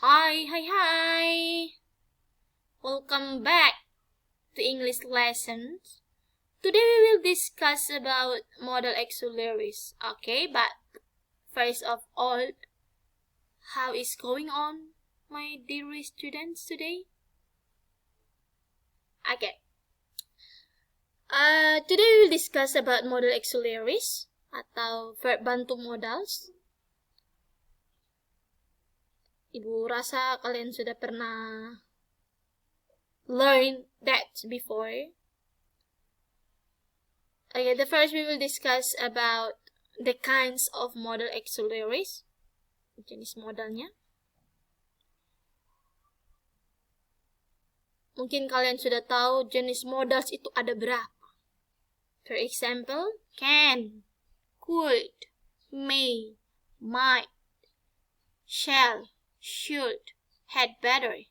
Hi. Welcome back to English lessons. Today we will discuss about modal auxiliaries. Okay, but first of all, how is going on, my dear students today? Okay. Today we will discuss about modal auxiliaries atau verb bantu modals. Ibu rasa kalian sudah pernah learn that before. Okay, the first we will discuss about the kinds of modal auxiliaries. Jenis modalnya. Mungkin kalian sudah tahu jenis modals itu ada berapa. For example, can, could, may, might, shall, should, had better,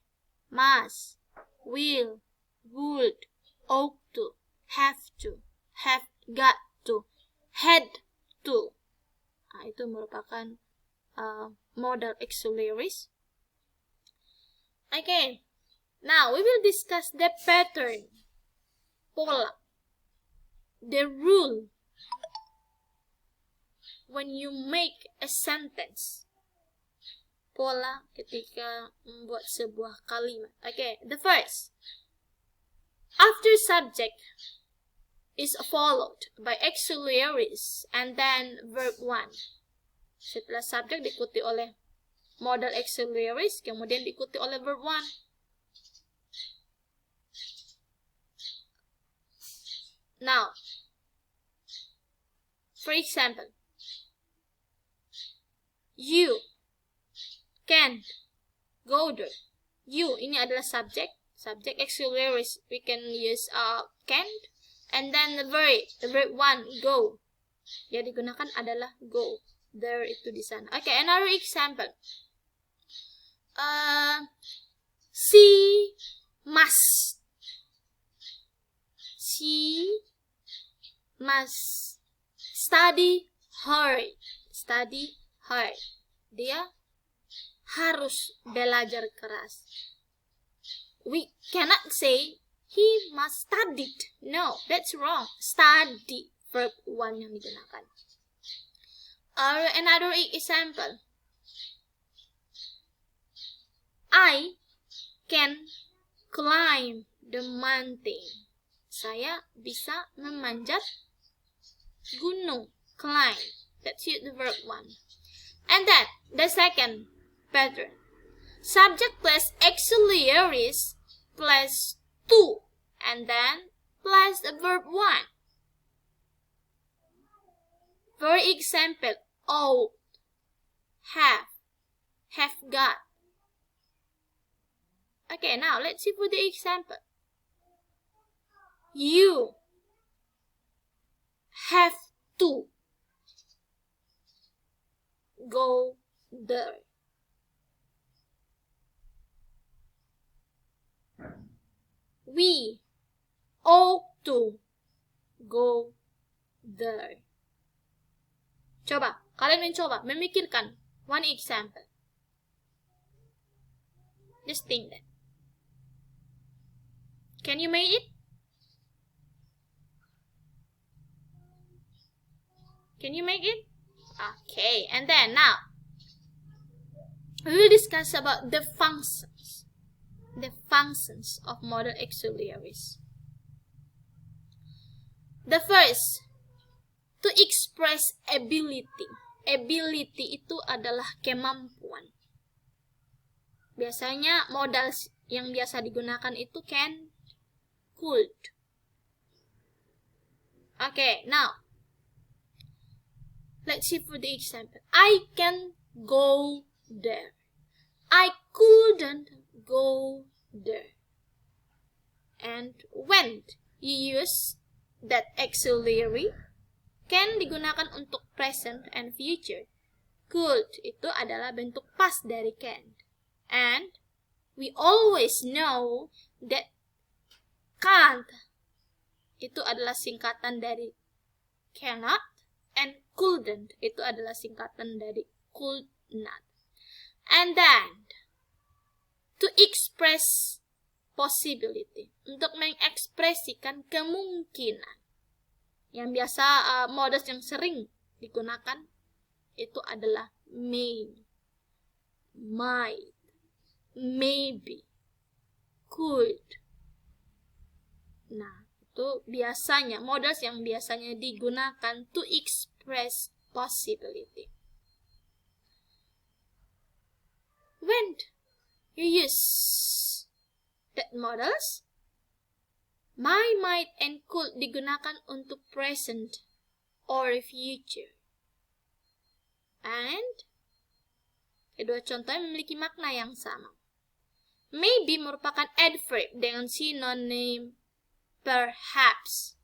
must, will, would, ought to, have got to, had to. Nah, itu merupakan modal auxiliaries. Okay, now we will discuss the pattern, pola, the rule when you make a sentence. Pola ketika membuat sebuah kalimat. Okay, the first. After subject is followed by auxiliaries and then verb 1. Setelah subject diikuti oleh modal auxiliaries, kemudian diikuti oleh verb 1. Now, for example, you can go there. You ini adalah subject auxiliaries. We can use can, and then the verb 1 go. Yang digunakan adalah go. There itu di sana. Okay, another example. She must study hard. Dia harus belajar keras. We cannot say he must study. No, that's wrong. Study, verb 1 yang digunakan. Another example. I can climb the mountain. Saya bisa memanjat gunung. Climb. That's it, the verb 1. And then, the second pattern. Subject plus auxiliaries plus 2. And then, plus the verb 1. For example, ought, have got. Okay, now let's see for the example. You have to go there. We ought to go there. Coba, kalian mencoba memikirkan one example. Just think that. Can you make it? Can you make it? Okay, and then now we will discuss about the functions of modal auxiliaries. The first, to express ability. Ability itu adalah kemampuan. Biasanya modal yang biasa digunakan itu can, could. Okay, now let's see for the example. I can go there. I couldn't go there. And when you use that auxiliary, can digunakan untuk present and future. Could itu adalah bentuk past dari can. And we always know that can't itu adalah singkatan dari cannot, and couldn't itu adalah singkatan dari could not. And then To express possibility. Untuk mengekspresikan kemungkinan. Yang biasa modus yang sering digunakan itu adalah may, might, maybe, could. Nah, itu biasanya modus yang biasanya digunakan to express possibility. When you use that models, my, might, and could digunakan untuk present or future. And kedua contohnya memiliki makna yang sama. Maybe merupakan adverb dengan sinonim perhaps.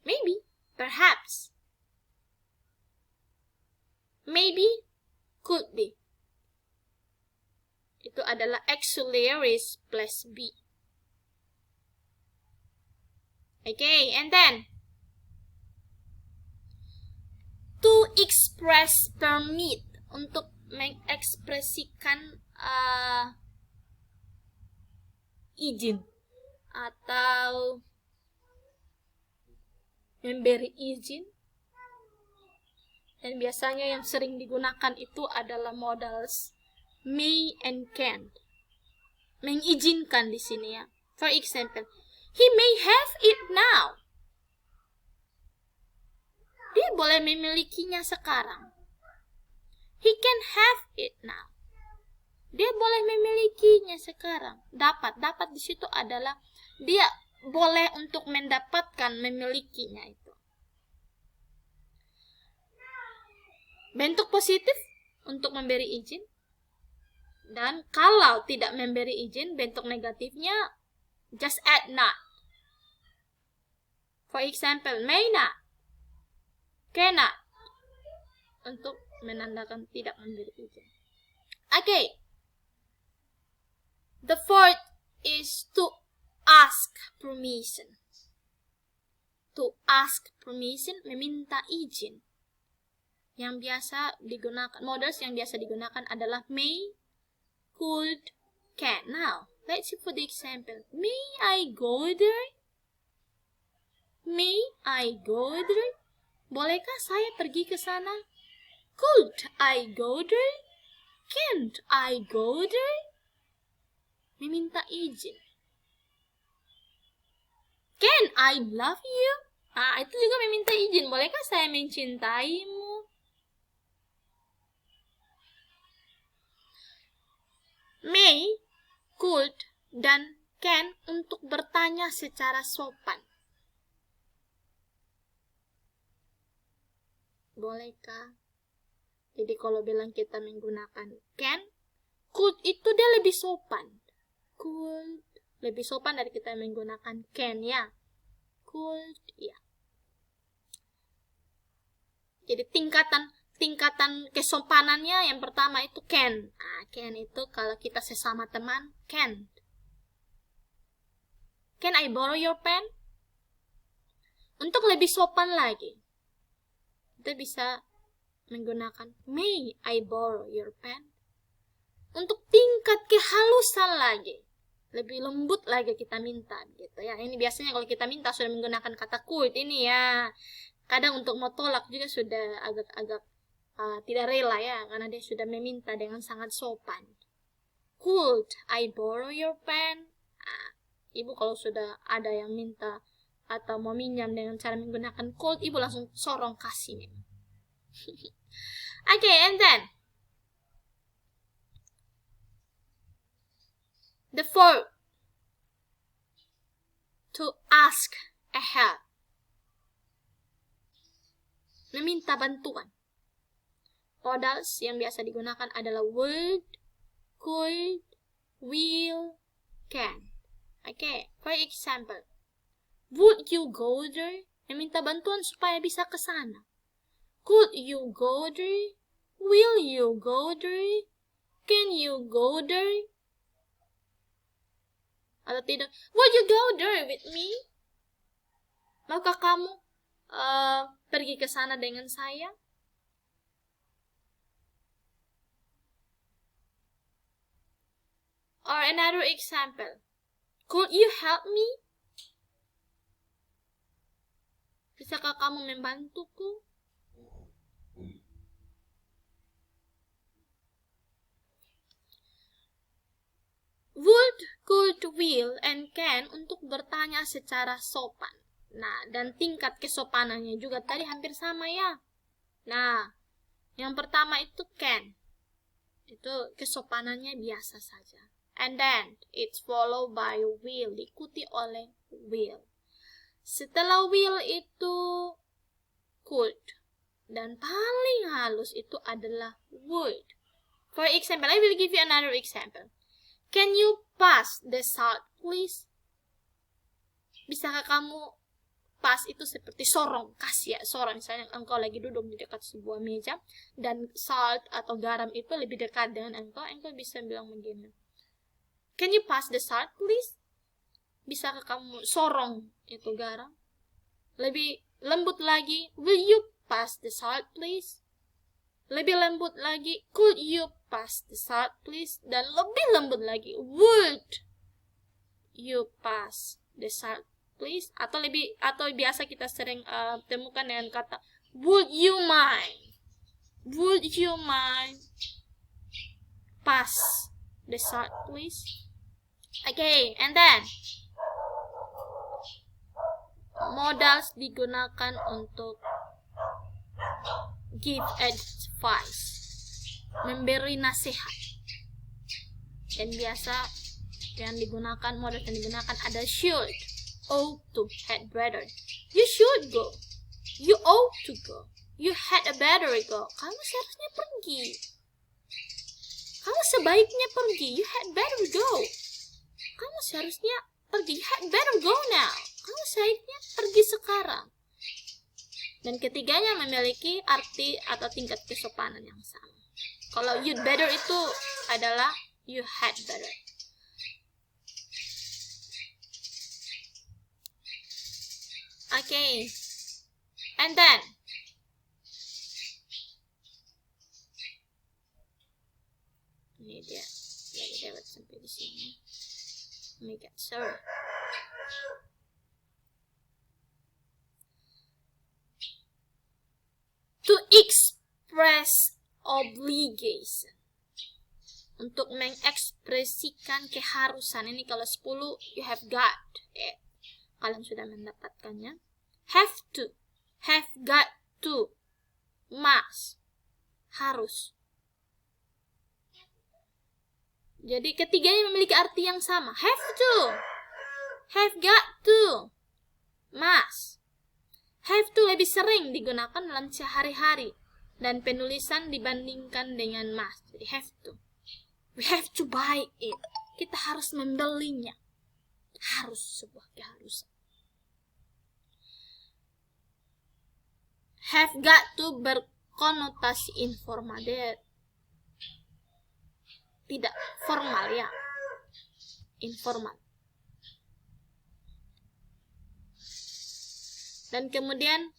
Maybe, perhaps. Maybe, could be. Itu adalah auxiliaries plus be. Okay, and then to express, permit, untuk mengekspresikan izin atau memberi izin. Dan biasanya yang sering digunakan itu adalah modals may and can. Mengizinkan di sini ya. For example, he may have it now. Dia boleh memilikinya sekarang. He can have it now. Dia boleh memilikinya sekarang. Dapat di situ adalah dia boleh untuk mendapatkan memilikinya itu. Bentuk positif untuk memberi izin. Dan kalau tidak memberi izin, bentuk negatifnya just add not. For example, may not, cannot, untuk menandakan tidak memberi izin. Okay. The fourth is to ask permission. To ask permission, meminta izin. Yang biasa digunakan, models yang biasa digunakan adalah may, could, can. Now, let's see for the example. May I go there? May I go there? Bolehkah saya pergi ke sana? Could I go there? Can't I go there? Meminta izin. Can I love you? Itu juga meminta izin. Bolehkah saya mencintaimu? May, could, dan can untuk bertanya secara sopan. Bolehkah? Jadi kalau bilang kita menggunakan can, could itu dia lebih sopan. Could lebih sopan dari kita menggunakan can ya. Could ya. Jadi tingkatan kesopanannya yang pertama itu can. Can itu kalau kita sesama teman, can. Can I borrow your pen? Untuk lebih sopan lagi, kita bisa menggunakan may I borrow your pen. Untuk tingkat kehalusan lagi, lebih lembut lagi kita minta gitu ya. Ini biasanya kalau kita minta sudah menggunakan kata could ini ya. Kadang untuk mau tolak juga sudah agak tidak rela ya, karena dia sudah meminta dengan sangat sopan. Could I borrow your pen? Ibu kalau sudah ada yang minta atau mau minjam dengan cara menggunakan could, ibu langsung sorong kasih. Okay, and then the fourth, to ask a help. Meminta bantuan. Modals yang biasa digunakan adalah would, could, will, can. Okay, for example, would you go there? Meminta bantuan supaya bisa ke sana. Could you go there? Will you go there? Can you go there? Atau tidak, would you go there with me? Maukah kamu pergi ke sana dengan saya? Or another example. Could you help me? Bisakah kamu membantuku? Would, could, will, and can untuk bertanya secara sopan. Nah, dan tingkat kesopanannya juga tadi hampir sama ya. Nah, yang pertama itu can. Itu kesopanannya biasa saja. And then, it's followed by will. Diikuti oleh will. Setelah will itu could. Dan paling halus itu adalah would. For example, I will give you another example. Can you pass the salt, please? Bisakah kamu pass itu seperti sorong, kasih ya, sorong. Misalnya engkau lagi duduk di dekat sebuah meja, dan salt atau garam itu lebih dekat dengan engkau bisa bilang begini. Can you pass the salt, please? Bisakah kamu sorong itu garam? Lebih lembut lagi, will you pass the salt, please? Lebih lembut lagi, could you pass the salt, please? Dan lebih lembut lagi, would you pass the salt, please? Atau biasa kita sering temukan dengan kata would you mind? Would you mind pass the salt, please? Okay, and then modals digunakan untuk give advice, memberi nasihat. Dan biasa modal yang digunakan ada should, ought to, had better. You should go. You ought to go. You had better go. Kamu seharusnya pergi. Kamu sebaiknya pergi. You had better go. Kamu seharusnya pergi. You had better go now. Kamu sebaiknya pergi sekarang. Dan ketiganya memiliki arti atau tingkat kesopanan yang sama. Kalau you'd better itu adalah you had better. Okay. And then ini dia lewat sampai di sini. Make it sorry. To express obligation. Untuk mengekspresikan keharusan. Ini kalau 10, you have got it. Kalian sudah mendapatkannya. Have to. Have got to. Must. Harus. Jadi ketiganya memiliki arti yang sama. Have to. Have got to. Must. Have to lebih sering digunakan dalam sehari-hari dan penulisan dibandingkan dengan must. Jadi have to. We have to buy it. Kita harus membelinya. Harus, sebuah keharusan. Have got to berkonotasi informal. Tidak formal ya. Informal. Dan kemudian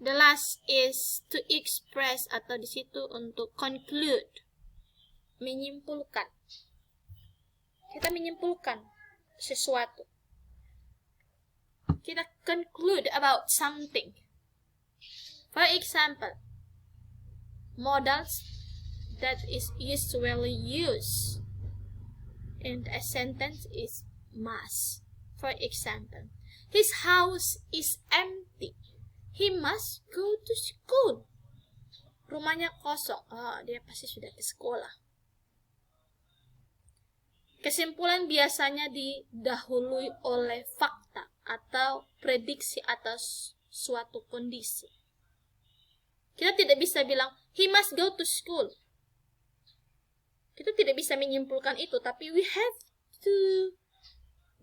the last is to express, atau di situ untuk conclude, menyimpulkan. Kita menyimpulkan sesuatu. Kita conclude about something. For example, modals that is usually used in a sentence is must. For example, his house is empty. He must go to school. Rumahnya kosong. Dia pasti sudah ke sekolah. Kesimpulan biasanya didahului oleh fakta atau prediksi atas suatu kondisi. Kita tidak bisa bilang, he must go to school. Kita tidak bisa menyimpulkan itu, tapi we have to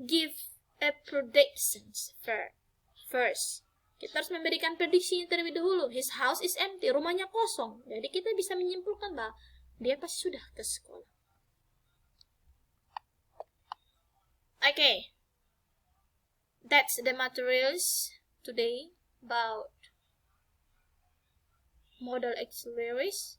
give a predictions first. Kita harus memberikan prediksi terlebih dahulu. His house is empty, rumahnya kosong. Jadi kita bisa menyimpulkan bahwa dia pasti sudah ke sekolah. Okay. That's the materials today about modal auxiliaries.